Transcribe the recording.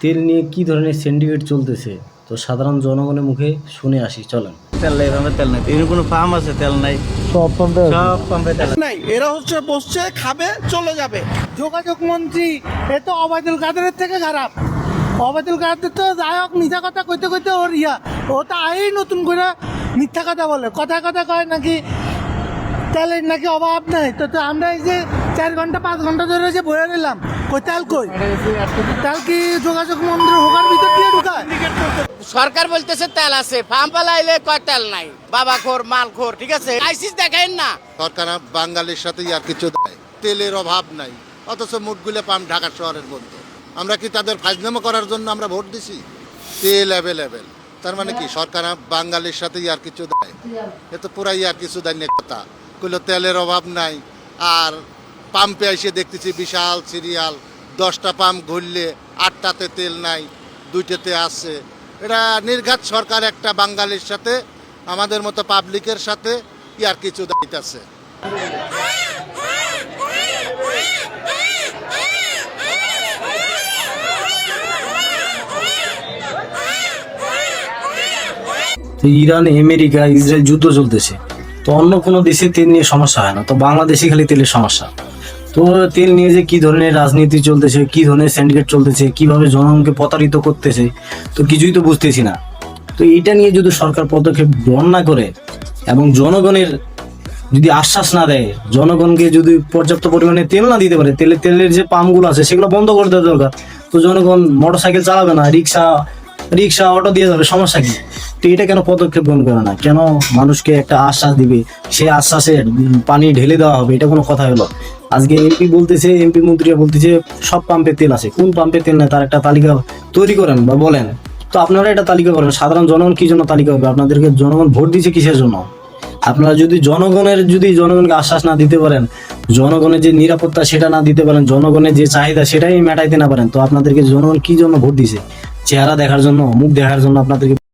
তেল নিয়ে কি ধরনের সিন্ডিকেট চলতেছে তো সাধারণ জনগণের মুখে শুনে আসি, চলেন। তেল নাই, পাম্পে তেল নাই। এর কোনো ফার্ম আছে, তেল নাই। সব পাম্পে তেল নাই। এরা হচ্ছে বসছে, খাবে, চলে যাবে। যোগাযোগ মন্ত্রী এ তো ওবায়দুল কাদেরের থেকে খারাপ। ওবায়দুল কাদের তো যাই হোক মিথ্যা কথা কইতে কইতে ওর ও তো আই নতুন করে মিথ্যা কথা বলে, কথা কথা কয় নাকি তেলের নাকি অভাব নাই। তো তো আমরা এই যে 4 ঘন্টা 5 ঘন্টা ধরে যে বয়ে নিলাম, কই তেল কই? তেল কি যোগাযোগ মন্ত্রীর হোকার ভিতর দিয়ে ঢুকায়? সরকার বলতেছে তেল আছে, পাম্প লাইলে কয় তেল নাই। বাবা খোর মাল খোর, ঠিক আছে, আইসিস দেখাইন না। সরকার বাঙালির সাথে আর কিছু দেয়, তেলের অভাব নাই, অথচ মুখগুলো পাম্প ঢাকা শহরের মধ্যে। আমরা কি তাদের ফাজলামো করার জন্য আমরা ভোট দিছি? তেল অ্যাভেলেবেল, তার মানে কি সরকার বাঙালির সাথে আর কিছু দেয়? এ তো পুরাই আর কিছু দেয় না। কথা কইলো তেলের অভাব নাই, আর পাম্পে এসে দেখতেছি বিশাল সিরিয়াল, 10টা পাম্প ঘুরলে 8টাতে তেল নাই, 2টাতে আছে। এটা নির্ঘাত সরকার একটা বাঙালির সাথে, আমাদের মতো পাবলিকের সাথে আর কিছু দায়িত্ব। তো ইরান, আমেরিকা, ইসরায়েল যুদ্ধ চলতেছে, তো অন্য কোনো দেশে তেল নিয়ে সমস্যা হয় না, তো বাংলাদেশে খালি তেলের সমস্যা। তো তেল নিয়ে যে কি ধরনের রাজনীতি চলতেছে, কি ধরনের সিন্ডিকেট চলতেছে, কিভাবে জনগণকে প্রতারিত করতেছে, তো কিছুই তো বুঝতেছি না। তো এটা নিয়ে যদি সরকার পদক্ষেপ গ্রহণ না করে এবং জনগণের যদি আশ্বাস না দেয়, জনগণকে যদি পর্যাপ্ত পরিমাণে তেল না দিতে পারে, তেলের যে পাম্পগুলো আছে সেগুলো বন্ধ করে দেওয়া দরকার। তো জনগণ মোটরসাইকেল চালাবে না, রিক্সা অটো দিয়ে যাবে, সমস্যা কি? তো এটা কেন পদক্ষেপ গ্রহণ করে না? কেন মানুষকে একটা আশ্বাস দিবে, সেই আশ্বাসে পানি ঢেলে দেওয়া হবে? এটা কোনো কথা হলো? আজকে এমপি মন্ত্রীরা বলতেছে সব পাম্পে তেল আছে। কোন পাম্পে তেল নেই তার একটা তালিকা তৈরি করেন বা বলেন। তো আপনারা এটা তালিকা করেন। সাধারণ জনগণ কি জন্য তালিকা হবে? আপনাদেরকে জনগণ ভোট দিয়েছে কিসের জন্য? আপনারা যদি জনগণকে আশ্বাস না দিতে পারেন, জনগণের যে নিরাপত্তা সেটা না দিতে পারেন, জনগণের যে চাহিদা সেটাই মেটাইতে না পারেন, তো আপনাদেরকে জনগণ কি জন্য ভোট দিছে? চেহারা দেখার জন্য, মুখ দেখার জন্য আপনাদেরকে